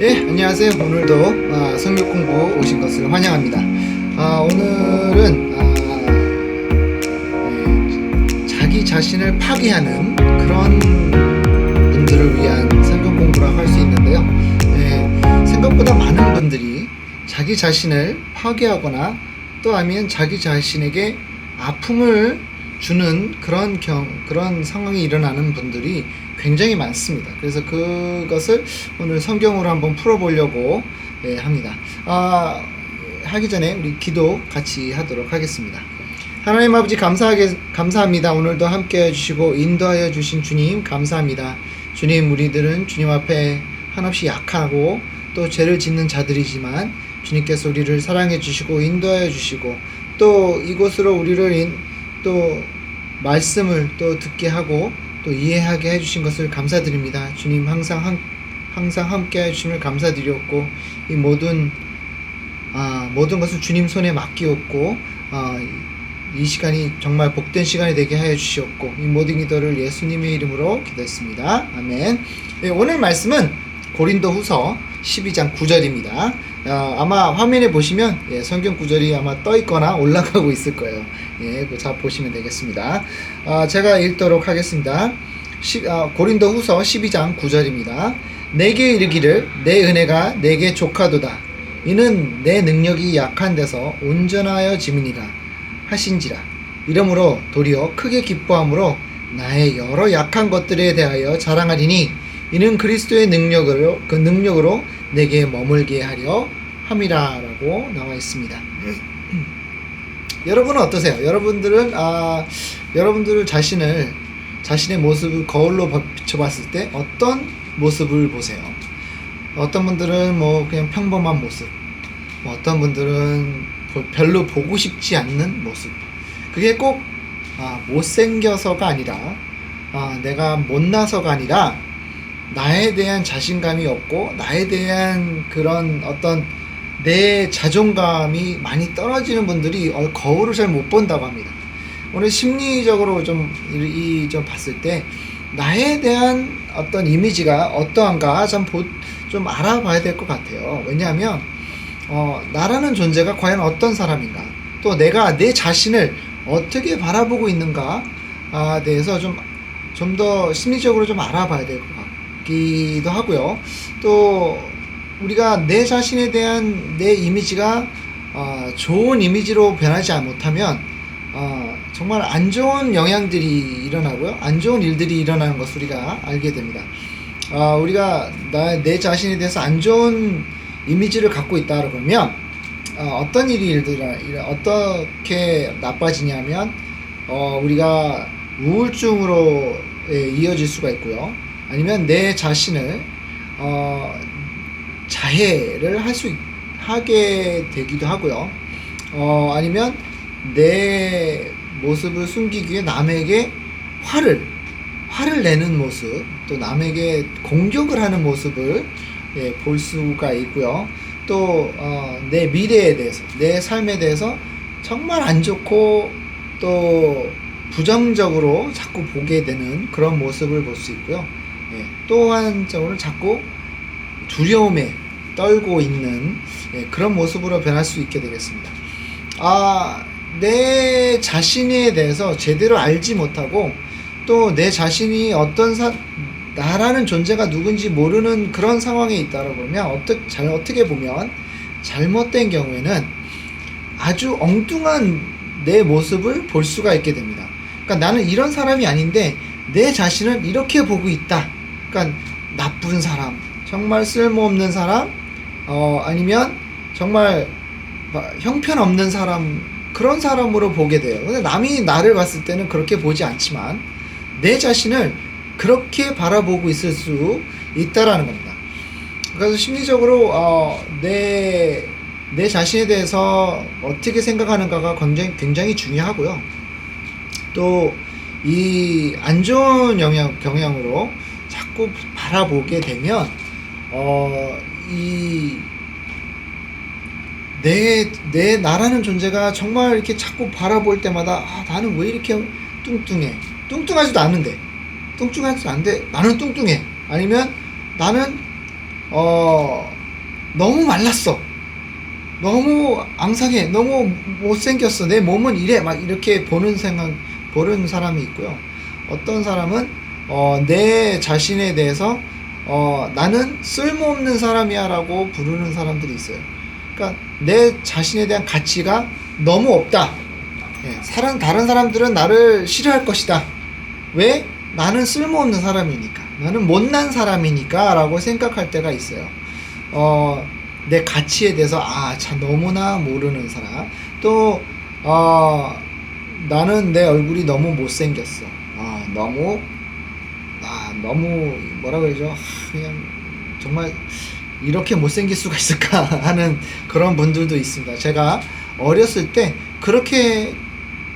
안녕하세요. 오늘도 성경 공부 오신 것을 환영합니다. 오늘은 자기 자신을 파괴하는 그런 분들을 위한 성경 공부라고 할 수 있는데요. 생각보다 많은 분들이 자기 자신을 파괴하거나 또 아니면 자기 자신에게 아픔을 주는 그런 상황이 일어나는 분들이 굉장히 많습니다. 그래서 그것을 오늘 성경으로 한번 풀어보려고 합니다. 하기 전에 우리 기도 같이 하도록 하겠습니다. 하나님 아버지 감사합니다. 오늘도 함께 해주시고 인도하여 주신 주님 감사합니다. 주님, 우리들은 주님 앞에 한없이 약하고 또 죄를 짓는 자들이지만 주님께서 우리를 사랑해 주시고 인도하여 주시고 또 이곳으로 우리를 또 말씀을 또 듣게 하고 또 이해하게 해주신 것을 감사드립니다. 주님 항상 함께 해주심을 감사드렸고 이 모든 것을 주님 손에 맡기었고 이 시간이 정말 복된 시간이 되게 하여 주시옵고 이 모든 기도를 예수님의 이름으로 기도했습니다. 아멘. 오늘 말씀은 고린도후서 12장 9절입니다. 아마 화면에 보시면 성경 구절이 아마 떠 있거나 올라가고 있을 거예요. 자 보시면 되겠습니다. 제가 읽도록 하겠습니다. 고린도후서 12장 9절입니다. 내게 이르기를 내 은혜가 내게 족하도다. 이는 내 능력이 약한 데서 온전하여 짐이니라 하신지라. 이러므로 도리어 크게 기뻐함으로 나의 여러 약한 것들에 대하여 자랑하리니 이는 그리스도의 능력으로 내게 머물게 하려 함이라라고 나와 있습니다. 여러분은 어떠세요? 여러분들 자신의 모습을 거울로 비춰봤을 때 어떤 모습을 보세요? 어떤 분들은 그냥 평범한 모습, 어떤 분들은 별로 보고 싶지 않는 모습. 그게 꼭 못생겨서가 아니라 내가 못나서가 아니라 나에 대한 자신감이 없고 나에 대한 그런 어떤 내 자존감이 많이 떨어지는 분들이 거울을 잘 못 본다고 합니다. 오늘 심리적으로 좀 봤을 때 나에 대한 어떤 이미지가 어떠한가 좀 알아봐야 될 것 같아요. 왜냐하면 나라는 존재가 과연 어떤 사람인가, 또 내가 내 자신을 어떻게 바라보고 있는가에 대해서 좀 더 심리적으로 좀 알아봐야 될 것 같기도 하고요. 또 우리가 내 자신에 대한 내 이미지가 좋은 이미지로 변하지 못하면 정말 안 좋은 영향들이 일어나고요, 안 좋은 일들이 일어나는 것을 우리가 알게 됩니다. 우리가 내 자신에 대해서 안 좋은 이미지를 갖고 있다 그러면 어떤 어떻게 나빠지냐면 우리가 우울증으로 이어질 수가 있고요, 아니면 내 자신을 자해를 하게 되기도 하고요, 아니면 내 모습을 숨기기 위해 남에게 화를 내는 모습, 또 남에게 공격을 하는 모습을 볼 수가 있고요. 또 내 미래에 대해서, 내 삶에 대해서 정말 안 좋고 또 부정적으로 자꾸 보게 되는 그런 모습을 볼 수 있고요. 또 한쪽으로 자꾸 두려움에 떨고 있는 그런 모습으로 변할 수 있게 되겠습니다. 내 자신에 대해서 제대로 알지 못하고 또 내 자신이 나라는 존재가 누군지 모르는 그런 상황에 있다고 보면 어떻게 보면 잘못된 경우에는 아주 엉뚱한 내 모습을 볼 수가 있게 됩니다. 그러니까 나는 이런 사람이 아닌데 내 자신은 이렇게 보고 있다. 그러니까 나쁜 사람, 정말 쓸모없는 사람, 아니면 정말 형편없는 사람, 그런 사람으로 보게 돼요. 근데 남이 나를 봤을 때는 그렇게 보지 않지만 내 자신을 그렇게 바라보고 있을 수 있다라는 겁니다. 그래서 심리적으로 내 자신에 대해서 어떻게 생각하는가가 굉장히 중요하고요. 또 이 안 좋은 경향으로 자꾸 바라보게 되면 나라는 존재가 정말 이렇게 자꾸 바라볼 때마다 나는 왜 이렇게 뚱뚱해? 뚱뚱하지도 않은데 나는 뚱뚱해. 아니면 나는 너무 말랐어. 너무 앙상해. 너무 못생겼어. 내 몸은 이래. 막 이렇게 보는 사람이 있고요. 어떤 사람은, 내 자신에 대해서, 나는 쓸모없는 사람이야 라고 부르는 사람들이 있어요. 그러니까 내 자신에 대한 가치가 너무 없다. 예, 다른 사람들은 나를 싫어할 것이다. 왜? 나는 쓸모없는 사람이니까. 나는 못난 사람이니까 라고 생각할 때가 있어요. 내 가치에 대해서 참 너무나 모르는 사람. 또 나는 내 얼굴이 너무 못생겼어. 너무 뭐라 그러죠? 그냥 정말 이렇게 못생길 수가 있을까 하는 그런 분들도 있습니다. 제가 어렸을 때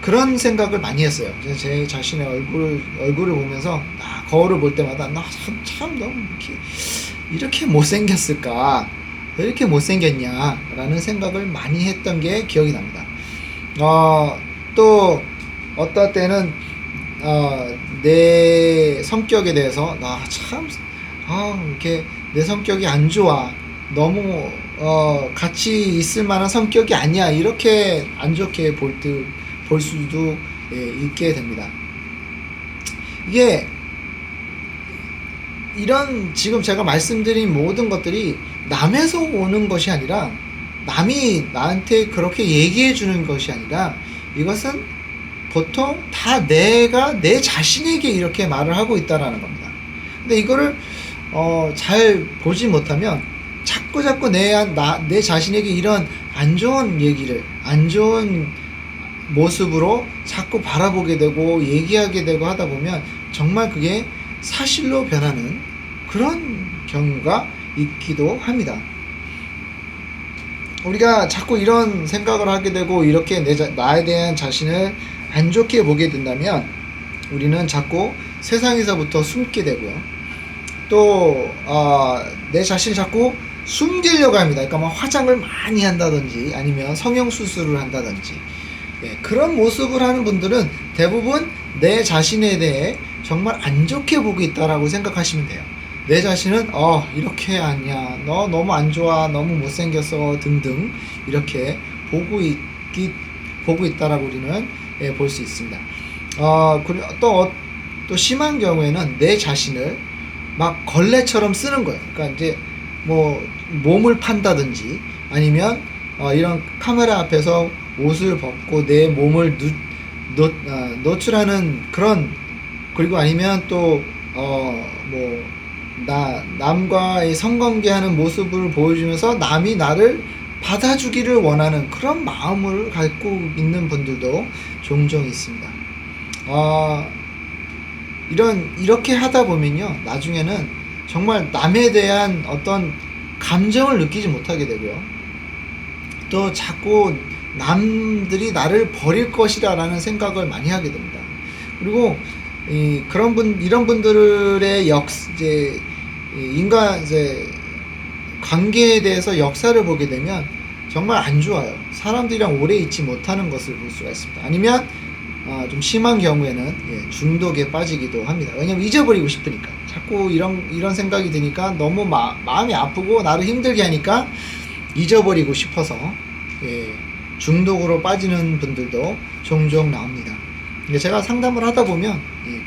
그런 생각을 많이 했어요. 제 자신의 얼굴을 보면서 거울을 볼 때마다 나 참 너무 이렇게 못생겼을까? 왜 이렇게 못생겼냐? 라는 생각을 많이 했던 게 기억이 납니다. 또 어떨 때는 내 성격에 대해서 이렇게 내 성격이 안 좋아. 너무 같이 있을 만한 성격이 아니야. 이렇게 안 좋게 볼 수도 있게 됩니다. 이게 지금 제가 말씀드린 모든 것들이 남에서 오는 것이 아니라, 남이 나한테 그렇게 얘기해 주는 것이 아니라, 이것은 보통 다 내가 내 자신에게 이렇게 말을 하고 있다라는 겁니다. 근데 이거를 잘 보지 못하면 자꾸 내 자신에게 이런 안 좋은 얘기를, 안 좋은 모습으로 자꾸 바라보게 되고 얘기하게 되고 하다 보면 정말 그게 사실로 변하는 그런 경우가 있기도 합니다. 우리가 자꾸 이런 생각을 하게 되고 이렇게 나에 대한 자신을 안 좋게 보게 된다면 우리는 자꾸 세상에서부터 숨게 되고요. 또 내 자신을 자꾸 숨기려고 합니다. 그러니까 뭐 화장을 많이 한다든지 아니면 성형수술을 한다든지, 그런 모습을 하는 분들은 대부분 내 자신에 대해 정말 안 좋게 보고 있다라고 생각하시면 돼요. 내 자신은 이렇게 아니야, 너 너무 안 좋아, 너무 못생겼어 등등 이렇게 보고 있다라고 우리는 볼 수 있습니다. 그리고 또 심한 경우에는 내 자신을 막 걸레처럼 쓰는 거예요. 그러니까 이제 뭐 몸을 판다든지 아니면 이런 카메라 앞에서 옷을 벗고 내 몸을 노출하는 그런, 그리고 아니면 또 남과의 성관계하는 모습을 보여주면서 남이 나를 받아주기를 원하는 그런 마음을 갖고 있는 분들도 종종 있습니다. 이렇게 하다 보면요, 나중에는 정말 남에 대한 어떤 감정을 느끼지 못하게 되고요. 또 자꾸 남들이 나를 버릴 것이라는 생각을 많이 하게 됩니다. 그리고 이런 분들의 인간 관계에 대해서 역사를 보게 되면 정말 안 좋아요. 사람들이랑 오래 있지 못하는 것을 볼 수가 있습니다. 아니면 좀 심한 경우에는 중독에 빠지기도 합니다. 왜냐면 잊어버리고 싶으니까. 자꾸 이런 생각이 드니까 너무 마음이 아프고 나를 힘들게 하니까 잊어버리고 싶어서 중독으로 빠지는 분들도 종종 나옵니다. 제가 상담을 하다 보면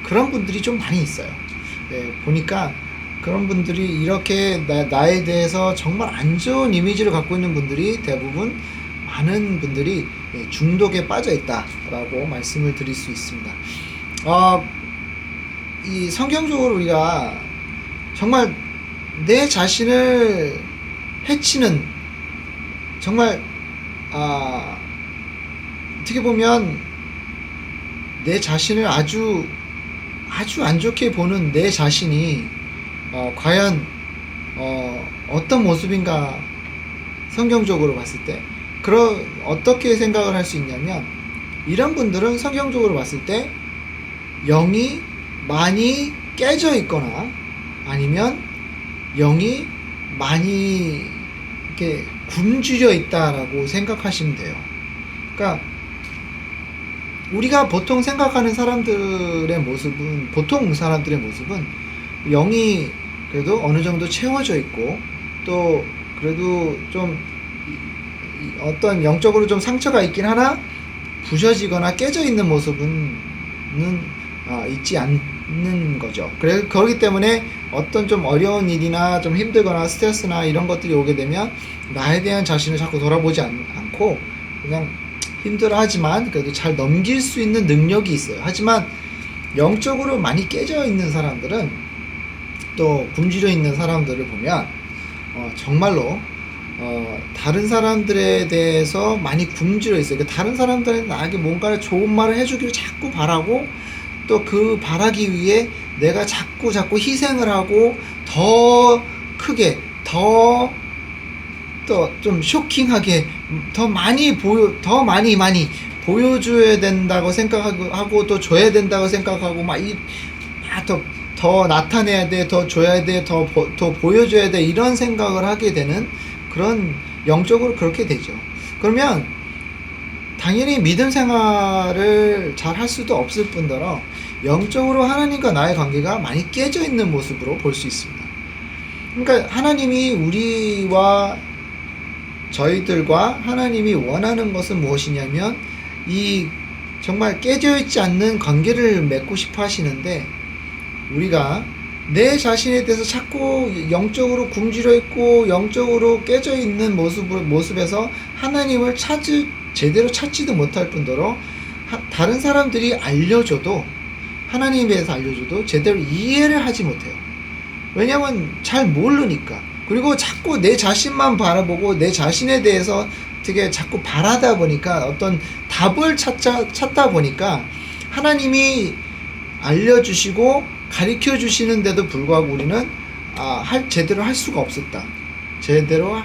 그런 분들이 좀 많이 있어요. 보니까 그런 분들이 이렇게 나에 대해서 정말 안 좋은 이미지를 갖고 있는 분들이 대부분, 많은 분들이 중독에 빠져 있다라고 말씀을 드릴 수 있습니다. 이 성경적으로 우리가 정말 내 자신을 해치는, 정말 어떻게 보면 내 자신을 아주 안 좋게 보는 내 자신이 과연 어떤 모습인가, 성경적으로 봤을 때 어떻게 생각을 할 수 있냐면, 이런 분들은 성경적으로 봤을 때 영이 많이 깨져 있거나 아니면 영이 많이 이렇게 굶주려 있다라고 생각하시면 돼요. 그러니까 우리가 보통 생각하는 보통 사람들의 모습은 영이 그래도 어느 정도 채워져 있고 또 그래도 좀 어떤 영적으로 좀 상처가 있긴 하나 부셔지거나 깨져 있는 모습은 있지 않는 거죠. 그래서 그렇기 때문에 어떤 좀 어려운 일이나 좀 힘들거나 스트레스나 이런 것들이 오게 되면 나에 대한 자신을 자꾸 돌아보지 않고 그냥 힘들어하지만 그래도 잘 넘길 수 있는 능력이 있어요. 하지만 영적으로 많이 깨져 있는 사람들은, 또 굶주려 있는 사람들을 보면 정말로 다른 사람들에 대해서 많이 굶주려 있어요. 다른 사람들한테 나에게 뭔가를 좋은 말을 해주기를 자꾸 바라고, 또 그 바라기 위해 내가 자꾸 희생을 하고 더 크게, 더 좀 쇼킹하게, 더 많이 보여줘야 된다고 생각하고 또 줘야 된다고 생각하고 더 나타내야 돼, 더 줘야 돼, 더 보여줘야 돼, 이런 생각을 하게 되는 그런, 영적으로 그렇게 되죠. 그러면 당연히 믿음 생활을 잘 할 수도 없을 뿐더러 영적으로 하나님과 나의 관계가 많이 깨져 있는 모습으로 볼 수 있습니다. 그러니까 하나님이 우리와 저희들과 하나님이 원하는 것은 무엇이냐면 이 정말 깨져 있지 않는 관계를 맺고 싶어 하시는데, 우리가 내 자신에 대해서 자꾸 영적으로 굶주려 있고 영적으로 깨져 있는 모습에서 하나님을 제대로 찾지도 못할 뿐더러 다른 사람들이 알려줘도, 하나님에 대해서 알려줘도 제대로 이해를 하지 못해요. 왜냐면 잘 모르니까. 그리고 자꾸 내 자신만 바라보고 내 자신에 대해서 되게 자꾸 바라다 보니까, 어떤 답을 찾다 보니까 하나님이 알려주시고 가르쳐 주시는데도 불구하고 우리는 제대로 할 수가 없었다. 제대로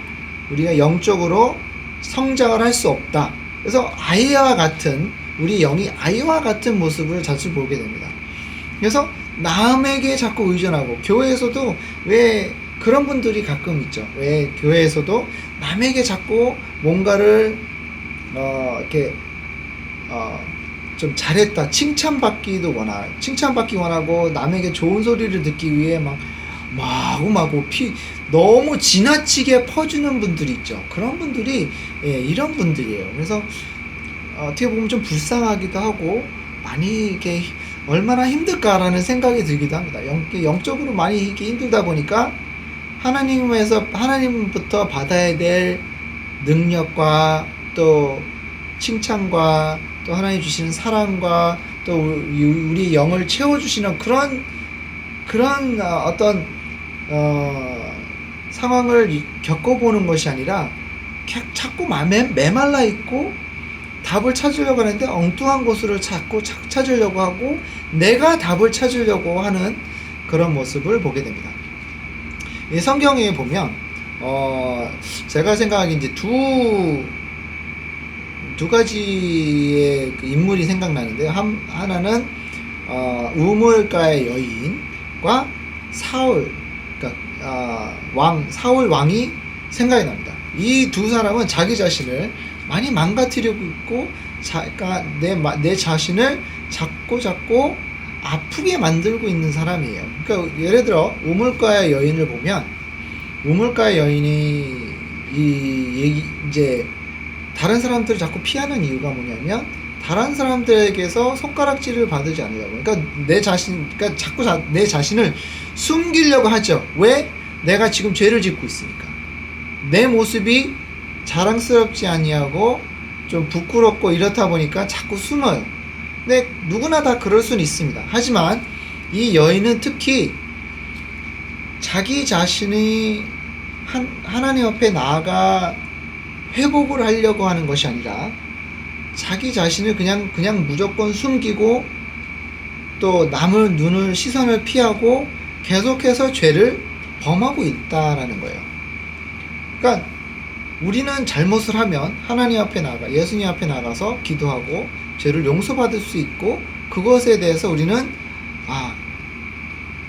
우리가 영적으로 성장을 할 수 없다. 그래서 우리 영이 아이와 같은 모습을 자주 보게 됩니다. 그래서 남에게 자꾸 의존하고, 교회에서도 왜 그런 분들이 가끔 있죠. 왜 교회에서도 남에게 자꾸 뭔가를 이렇게 좀 잘했다, 칭찬받기 원하고, 남에게 좋은 소리를 듣기 위해 마구마구 너무 지나치게 퍼주는 분들이 있죠. 그런 분들이 이런 분들이에요. 그래서 어떻게 보면 좀 불쌍하기도 하고, 많이 이게 얼마나 힘들까라는 생각이 들기도 합니다. 영적으로 많이 이게 힘들다 보니까 하나님부터 받아야 될 능력과 또 칭찬과 또 하나님 주시는 사랑과 또 우리 영을 채워주시는 그런 어떤 상황을 겪어보는 것이 아니라 자꾸 메말라 있고 답을 찾으려고 하는데 엉뚱한 곳으로 자꾸 찾으려고 하고, 내가 답을 찾으려고 하는 그런 모습을 보게 됩니다. 이 성경에 보면 제가 생각하기에 이제 두 가지의 그 인물이 생각나는데요. 하나는 우물가의 여인과 사울, 그러니까 사울 왕이 생각이 납니다. 이 두 사람은 자기 자신을 많이 망가뜨리고 있고, 그러니까 내 자신을 자꾸 아프게 만들고 있는 사람이에요. 그러니까 예를 들어 우물가의 여인을 보면, 우물가의 여인이 이제 다른 사람들을 자꾸 피하는 이유가 뭐냐면, 다른 사람들에게서 손가락질을 받지 않으려고. 그러니까 자꾸 내 자신을 숨기려고 하죠. 왜? 내가 지금 죄를 짓고 있으니까. 내 모습이 자랑스럽지 아니하고 좀 부끄럽고 이렇다 보니까 자꾸 숨어요. 근데 누구나 다 그럴 수는 있습니다. 하지만 이 여인은 특히 자기 자신이 하나님 앞에 나아가 회복을 하려고 하는 것이 아니라 자기 자신을 그냥 무조건 숨기고, 또 남을 시선을 피하고 계속해서 죄를 범하고 있다라는 거예요. 그러니까 우리는 잘못을 하면 하나님 앞에 예수님 앞에 나가서 기도하고 죄를 용서받을 수 있고, 그것에 대해서 우리는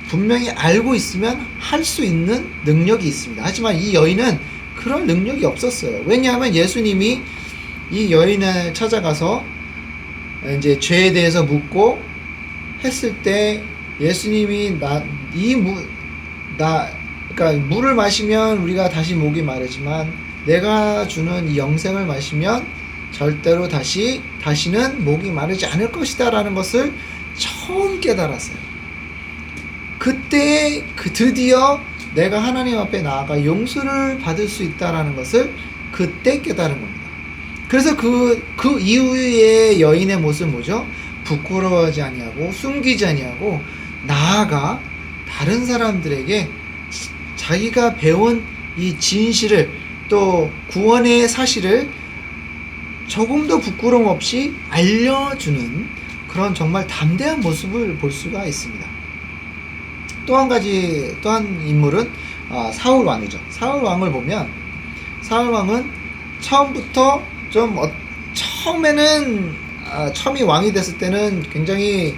분명히 알고 있으면 할 수 있는 능력이 있습니다. 하지만 이 여인은 그런 능력이 없었어요. 왜냐하면 예수님이 이 여인을 찾아가서 이제 죄에 대해서 묻고 했을 때, 예수님이 그러니까 물을 마시면 우리가 다시 목이 마르지만 내가 주는 이 영생을 마시면 절대로 다시는 목이 마르지 않을 것이다 라는 것을 처음 깨달았어요. 그때 드디어 내가 하나님 앞에 나아가 용서를 받을 수 있다라는 것을 그때 깨달은 겁니다. 그래서 그 이후의 여인의 모습은 뭐죠? 부끄러워하지 아니하고 숨기지 아니하고 나아가 다른 사람들에게 자기가 배운 이 진실을 또 구원의 사실을 조금도 부끄러움 없이 알려주는 그런 정말 담대한 모습을 볼 수가 있습니다. 또 한 인물은 사울 왕이죠. 사울 왕을 보면 사울 왕은 처음부터 처음에는 처음이 왕이 됐을 때는 굉장히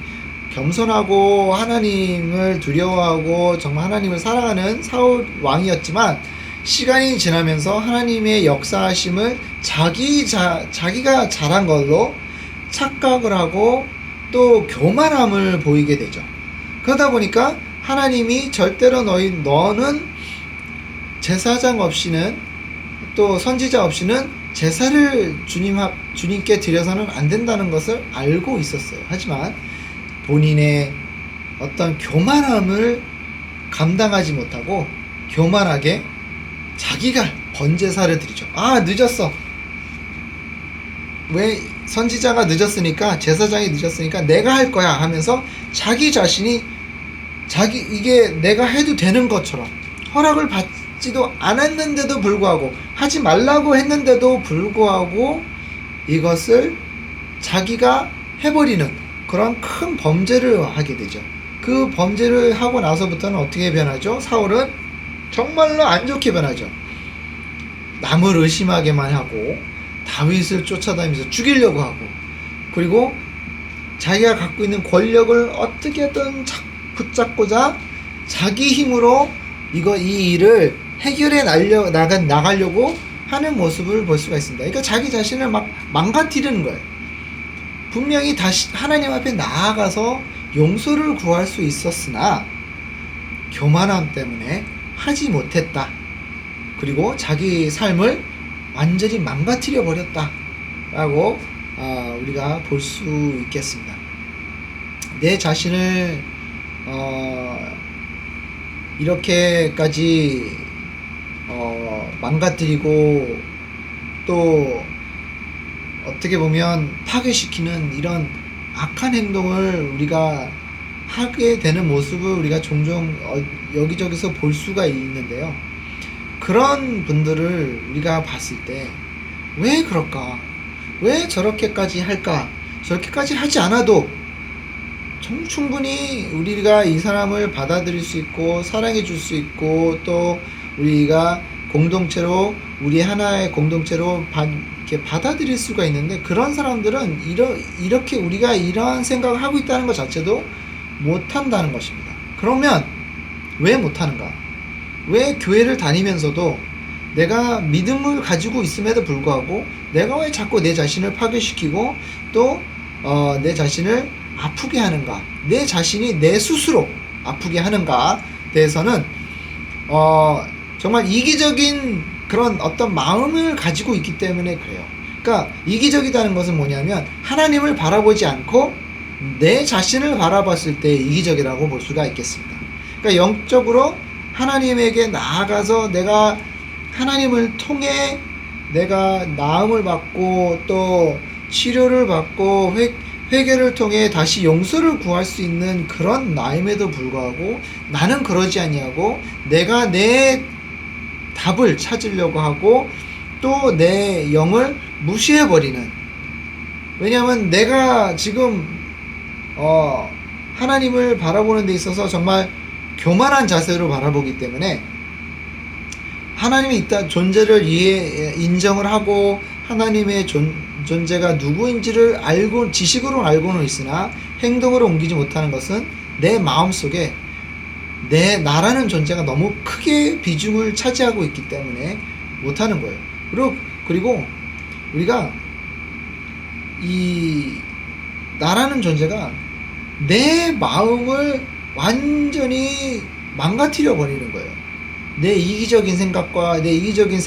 겸손하고 하나님을 두려워하고 정말 하나님을 사랑하는 사울 왕이었지만 시간이 지나면서 하나님의 역사하심을 자기가 잘한 걸로 착각을 하고 또 교만함을 보이게 되죠. 그러다 보니까 하나님이 절대로 너는 제사장 없이는 또 선지자 없이는 제사를 주님께 드려서는 안 된다는 것을 알고 있었어요. 하지만 본인의 어떤 교만함을 감당하지 못하고 교만하게 자기가 번제사를 드리죠. 늦었어. 왜 선지자가 늦었으니까 제사장이 늦었으니까 내가 할 거야 하면서 자기 자신이 이게 내가 해도 되는 것처럼 허락을 받지도 않았는데도 불구하고 하지 말라고 했는데도 불구하고 이것을 자기가 해버리는 그런 큰 범죄를 하게 되죠. 그 범죄를 하고 나서부터는 어떻게 변하죠? 사울은 정말로 안 좋게 변하죠. 남을 의심하게만 하고 다윗을 쫓아다니면서 죽이려고 하고 그리고 자기가 갖고 있는 권력을 어떻게든 붙잡고자 자기 힘으로 이 일을 해결해 나가려고 하는 모습을 볼 수가 있습니다. 그러니까 자기 자신을 막 망가뜨리는 거예요. 분명히 다시 하나님 앞에 나아가서 용서를 구할 수 있었으나 교만함 때문에 하지 못했다. 그리고 자기 삶을 완전히 망가뜨려 버렸다 라고 우리가 볼 수 있겠습니다. 내 자신을 이렇게까지 망가뜨리고 또 어떻게 보면 파괴시키는 이런 악한 행동을 우리가 하게 되는 모습을 우리가 종종 여기저기서 볼 수가 있는데요. 그런 분들을 우리가 봤을 때 왜 그럴까? 왜 저렇게까지 할까? 저렇게까지 하지 않아도 충분히 우리가 이 사람을 받아들일 수 있고 사랑해 줄 수 있고 또 우리가 공동체로 우리 하나의 공동체로 이렇게 받아들일 수가 있는데 그런 사람들은 이렇게 우리가 이러한 생각을 하고 있다는 것 자체도 못한다는 것입니다. 그러면 왜 못하는가? 왜 교회를 다니면서도 내가 믿음을 가지고 있음에도 불구하고 내가 왜 자꾸 내 자신을 파괴시키고 또 내 자신을 아프게 하는가? 내 자신이 내 스스로 아프게 하는가? 대해서는 정말 이기적인 그런 어떤 마음을 가지고 있기 때문에 그래요. 그러니까 이기적이다는 것은 뭐냐면 하나님을 바라보지 않고 내 자신을 바라봤을 때 이기적이라고 볼 수가 있겠습니다. 그러니까 영적으로 하나님에게 나아가서 내가 하나님을 통해 내가 나음을 받고 또 치료를 받고 회개를 통해 다시 용서를 구할 수 있는 그런 나임에도 불구하고 나는 그러지 아니하고 내가 내 답을 찾으려고 하고 또 내 영을 무시해버리는, 왜냐하면 내가 지금 하나님을 바라보는 데 있어서 정말 교만한 자세로 바라보기 때문에 하나님이 있다 존재를 인정을 하고 하나님의 존재가 누구인지를 알고 지식으로 알고는 있으나 행동으로 옮기지 못하는 것은 내 마음속에 나라는 존재가 너무 크게 비중을 차지하고 있기 때문에 못하는 거예요. 그리고 우리가 이 나라는 존재가 내 마음을 완전히 망가뜨려 버리는 거예요. 내 이기적인 생각과 내 이기적인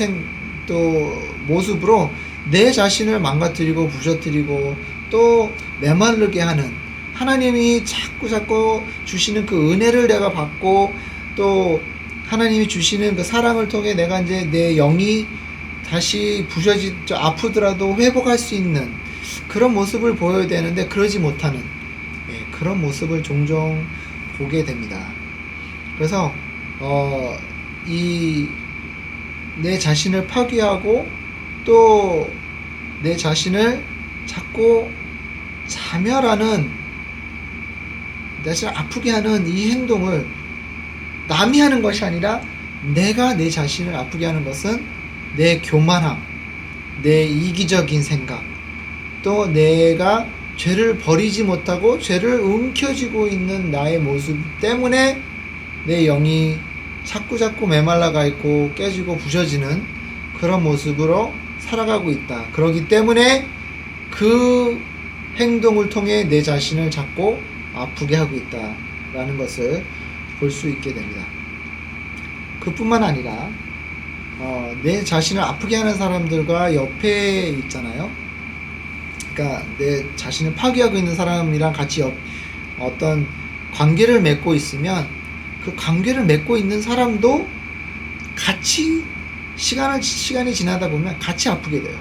또 모습으로 내 자신을 망가뜨리고 부셔뜨리고 또 메마르게 하는, 하나님이 자꾸 주시는 그 은혜를 내가 받고 또 하나님이 주시는 그 사랑을 통해 내가 이제 내 영이 다시 아프더라도 회복할 수 있는 그런 모습을 보여야 되는데 그러지 못하는, 그런 모습을 종종 보게 됩니다. 그래서 내 자신을 파괴하고 또 내 자신을 자꾸 자멸하는, 내 자신을 아프게 하는 이 행동을 남이 하는 것이 아니라 내가 내 자신을 아프게 하는 것은 내 교만함, 내 이기적인 생각, 또 내가 죄를 버리지 못하고 죄를 움켜쥐고 있는 나의 모습 때문에 내 영이 자꾸 메말라가 있고 깨지고 부셔지는 그런 모습으로 살아가고 있다. 그렇기 때문에 그 행동을 통해 내 자신을 자꾸 아프게 하고 있다라는 것을 볼 수 있게 됩니다. 그뿐만 아니라 내 자신을 아프게 하는 사람들과 옆에 있잖아요. 그러니까 내 자신을 파괴하고 있는 사람이랑 같이 어떤 관계를 맺고 있으면 그 관계를 맺고 있는 사람도 같이 시간이 지나다 보면 같이 아프게 돼요.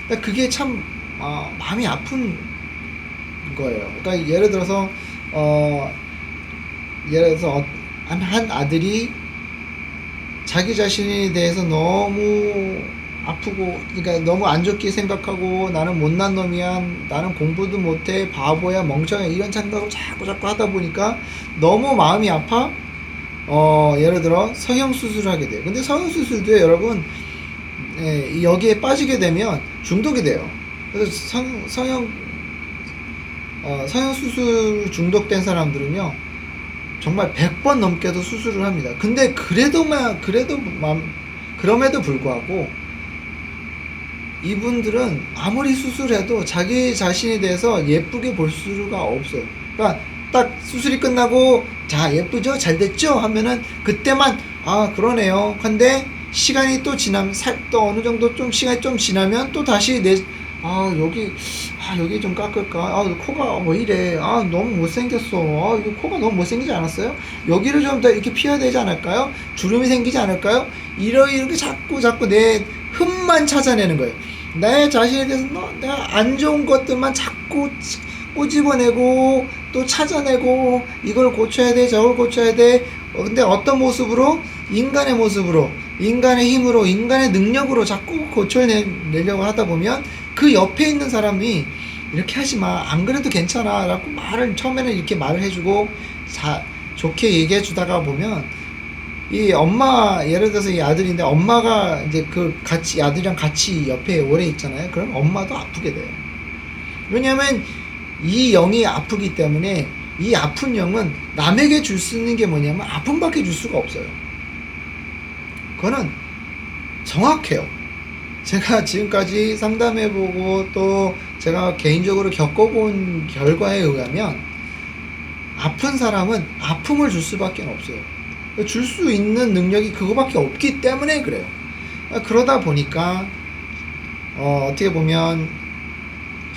그러니까 그게 참 마음이 아픈 거예요. 그러니까 예를 들어서 한 아들이 자기 자신에 대해서 너무 아프고, 그러니까 너무 안 좋게 생각하고, 나는 못난 놈이야, 나는 공부도 못해, 바보야, 멍청해, 이런 생각을 자꾸 하다 보니까 너무 마음이 아파. 예를 들어 성형수술을 하게 돼요. 근데 성형수술도 여러분, 여기에 빠지게 되면 중독이 돼요. 그래서 성형수술 중독된 사람들은요 정말 100번 넘게도 수술을 합니다. 근데 그럼에도 불구하고 이분들은 아무리 수술해도 자기 자신에 대해서 예쁘게 볼 수가 없어요. 그러니까 딱 수술이 끝나고 자 예쁘죠? 잘 됐죠? 하면은 그때만 그러네요. 근데 시간이 또 지나면 또 어느 정도 좀 시간이 좀 지나면 또 다시 여기 좀 깎을까? 코가 뭐 이래? 너무 못생겼어. 이거 코가 너무 못생기지 않았어요? 여기를 좀 더 이렇게 피해야 되지 않을까요? 주름이 생기지 않을까요? 이렇게 자꾸 내 흠만 찾아내는 거예요. 내 자신에 대해서 내가 안 좋은 것들만 자꾸 꼬집어내고 또 찾아내고 이걸 고쳐야 돼, 저걸 고쳐야 돼. 근데 어떤 모습으로? 인간의 모습으로, 인간의 힘으로, 인간의 능력으로 자꾸 고쳐내려고 하다 보면 그 옆에 있는 사람이 이렇게 하지 마, 안 그래도 괜찮아 라고 처음에는 이렇게 말을 해주고 좋게 얘기해 주다가 보면 이 엄마, 예를 들어서 이 아들인데 엄마가 이제 아들이랑 같이 옆에 오래 있잖아요. 그럼 엄마도 아프게 돼요. 왜냐면 이 영이 아프기 때문에 이 아픈 영은 남에게 줄 수 있는 게 뭐냐면 아픔밖에 줄 수가 없어요. 그거는 정확해요. 제가 지금까지 상담해보고 또 제가 개인적으로 겪어본 결과에 의하면 아픈 사람은 아픔을 줄 수밖에 없어요. 줄 수 있는 능력이 그거밖에 없기 때문에 그래요. 그러다 보니까 어떻게 보면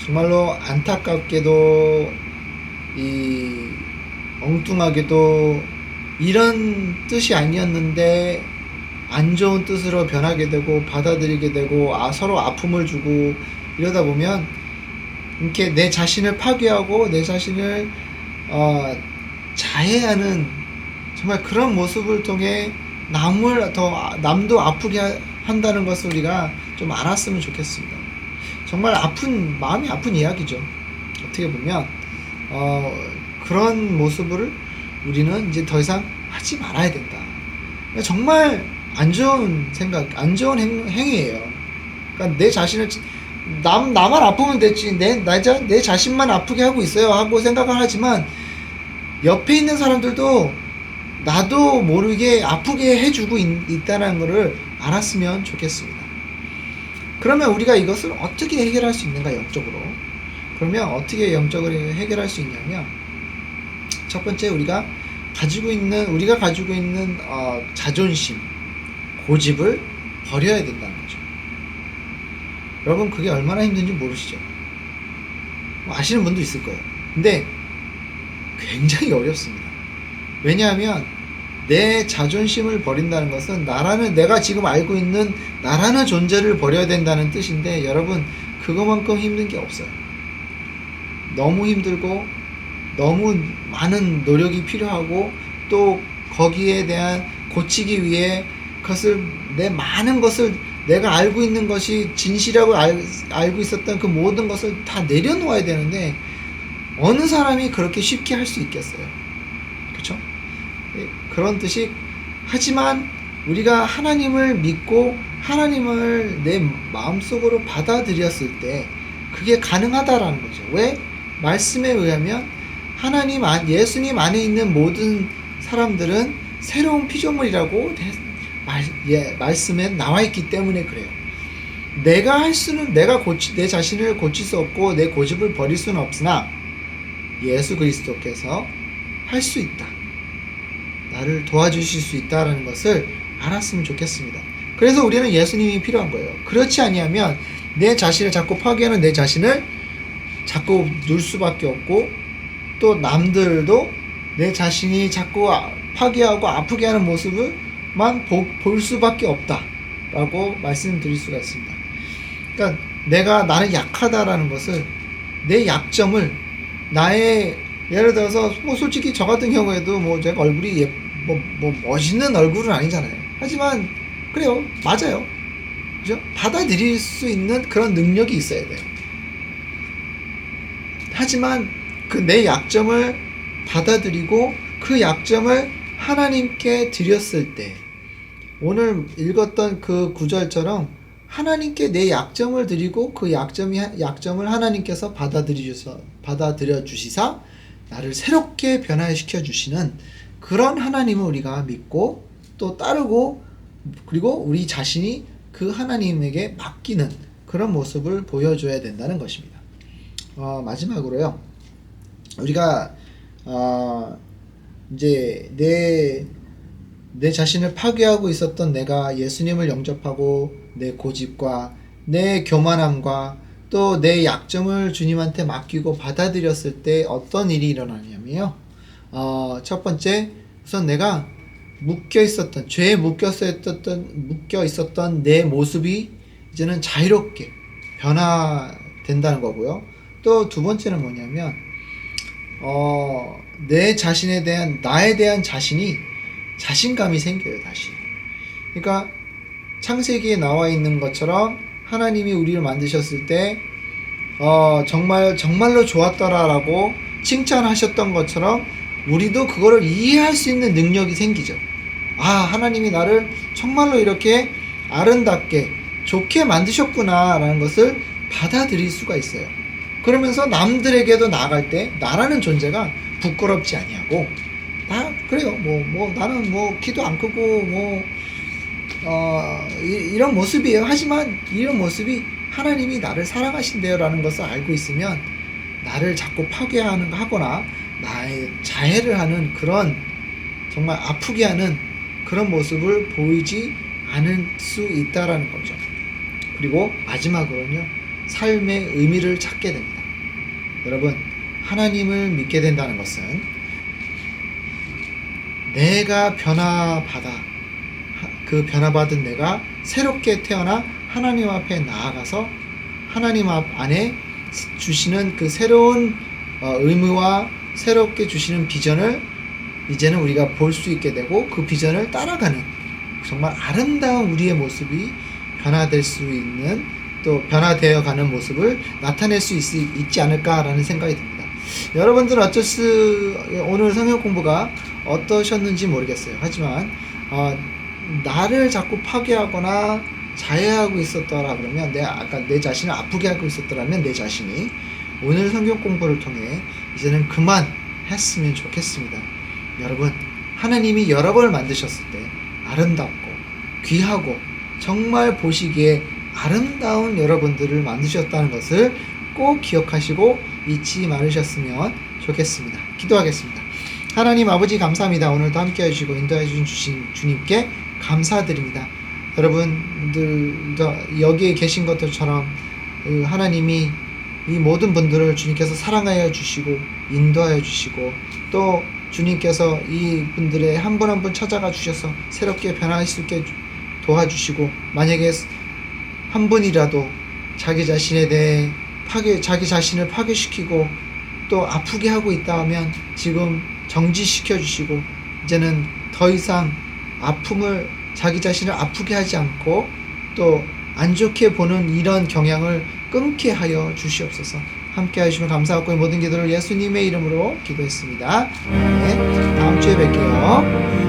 정말로 안타깝게도 엉뚱하게도 이런 뜻이 아니었는데 안 좋은 뜻으로 변하게 되고 받아들이게 되고 서로 아픔을 주고 이러다 보면 이렇게 내 자신을 파괴하고 내 자신을 자해하는 정말 그런 모습을 통해 남도 아프게 한다는 것을 우리가 좀 알았으면 좋겠습니다. 정말 마음이 아픈 이야기죠. 어떻게 보면 그런 모습을 우리는 이제 더 이상 하지 말아야 된다. 정말 안 좋은 생각, 안 좋은 행위예요. 그러니까 내 자신을 나만 아프면 됐지, 내 자신만 아프게 하고 있어요 하고 생각을 하지만 옆에 있는 사람들도 나도 모르게 아프게 해주고 있다는 것을 알았으면 좋겠습니다. 그러면 우리가 이것을 어떻게 해결할 수 있는가, 영적으로? 그러면 어떻게 영적으로 해결할 수 있냐면, 첫 번째 우리가 가지고 있는 자존심, 고집을 버려야 된다는 거죠. 여러분, 그게 얼마나 힘든지 모르시죠? 아시는 분도 있을 거예요. 근데 굉장히 어렵습니다. 왜냐하면 내 자존심을 버린다는 것은 내가 지금 알고 있는 나라는 존재를 버려야 된다는 뜻인데, 여러분, 그거만큼 힘든 게 없어요. 너무 힘들고 너무 많은 노력이 필요하고, 또 거기에 대한 고치기 위해 많은 것을, 내가 알고 있는 것이 진실이라고 알고 있었던 그 모든 것을 다 내려놓아야 되는데, 어느 사람이 그렇게 쉽게 할 수 있겠어요? 그렇죠? 그런 뜻이, 하지만 우리가 하나님을 믿고 하나님을 내 마음속으로 받아들였을 때 그게 가능하다라는 거죠. 왜? 말씀에 의하면 예수님 안에 있는 모든 사람들은 새로운 피조물이라고 말씀에 나와 있기 때문에 그래요. 내가 내 자신을 고칠 수 없고 내 고집을 버릴 수는 없으나 예수 그리스도께서 할 수 있다, 나를 도와주실 수 있다라는 것을 알았으면 좋겠습니다. 그래서 우리는 예수님이 필요한 거예요. 그렇지 아니하면 내 자신을 자꾸 파괴하는 내 자신을 자꾸 누를 수밖에 없고, 또 남들도 내 자신이 자꾸 파괴하고 아프게 하는 모습을만 볼 수밖에 없다라고 말씀드릴 수가 있습니다. 그러니까 나는 약하다라는 것을, 내 약점을, 예를 들어서 솔직히 저 같은 경우에도 제가 얼굴이 멋있는 얼굴은 아니잖아요. 하지만 그래요, 맞아요, 그죠? 받아들일 수 있는 그런 능력이 있어야 돼요. 하지만 내 약점을 받아들이고 그 약점을 하나님께 드렸을 때, 오늘 읽었던 그 구절처럼 하나님께 내 약점을 드리고 그 약점을 하나님께서 받아들여 주시사 나를 새롭게 변화시켜 주시는 그런 하나님을 우리가 믿고 또 따르고, 그리고 우리 자신이 그 하나님에게 맡기는 그런 모습을 보여줘야 된다는 것입니다. 마지막으로요, 우리가 이제 내 자신을 파괴하고 있었던 내가 예수님을 영접하고 내 고집과 내 교만함과 또 내 약점을 주님한테 맡기고 받아들였을 때 어떤 일이 일어나냐면요, 첫 번째, 우선 내가 죄에 묶여 있었던 내 모습이 이제는 자유롭게 변화된다는 거고요. 또 두 번째는 뭐냐면, 나에 대한 자신감이 생겨요, 다시. 그러니까 창세기에 나와 있는 것처럼 하나님이 우리를 만드셨을 때 정말로 좋았더라라고 칭찬하셨던 것처럼 우리도 그거를 이해할 수 있는 능력이 생기죠. 하나님이 나를 정말로 이렇게 아름답게 좋게 만드셨구나라는 것을 받아들일 수가 있어요. 그러면서 남들에게도 나아갈 때 나라는 존재가 부끄럽지 아니하고, 그래요, 나는 키도 안 크고 이런 모습이에요. 하지만 이런 모습이 하나님이 나를 사랑하신대요 라는 것을 알고 있으면, 나를 자꾸 파괴하거나 나의 자해를 하는 그런, 정말 아프게 하는 그런 모습을 보이지 않을 수 있다라는 거죠. 그리고 마지막으로는요, 삶의 의미를 찾게 됩니다. 여러분, 하나님을 믿게 된다는 것은 내가 변화받은 내가 새롭게 태어나 하나님 앞에 나아가서 하나님 안에 주시는 그 새로운 의무와 새롭게 주시는 비전을 이제는 우리가 볼 수 있게 되고, 그 비전을 따라가는 정말 아름다운 우리의 모습이 변화될 수 있는, 또 변화되어 가는 모습을 나타낼 수 있지 않을까라는 생각이 듭니다. 여러분들은 오늘 성경 공부가 어떠셨는지 모르겠어요. 하지만 나를 자꾸 파괴하거나 자해하고 있었더라 그러면, 내 자신을 아프게 하고 있었더라면 내 자신이 오늘 성경 공부를 통해 이제는 그만했으면 좋겠습니다. 여러분, 하나님이 여러 번을 만드셨을 때 아름답고 귀하고 정말 보시기에 아름다운 여러분들을 만드셨다는 것을 꼭 기억하시고 잊지 말으셨으면 좋겠습니다. 기도하겠습니다. 하나님 아버지, 감사합니다. 오늘도 함께 해주시고 인도해 주신 주님께 감사드립니다. 여러분들도 여기에 계신 것들처럼 하나님이 이 모든 분들을 주님께서 사랑하여 주시고 인도하여 주시고 또 주님께서 이 분들의 한 분 한 분 찾아가 주셔서 새롭게 변화할 수 있게 도와주시고, 만약에 한 분이라도 자기 자신에 대해 자기 자신을 파괴시키고 또 아프게 하고 있다 하면 지금 정지시켜 주시고, 이제는 더 이상 자기 자신을 아프게 하지 않고 또 안 좋게 보는 이런 경향을 끊게 하여 주시옵소서. 함께 하시면 감사하고 이 모든 기도를 예수님의 이름으로 기도했습니다. 네, 다음 주에 뵐게요.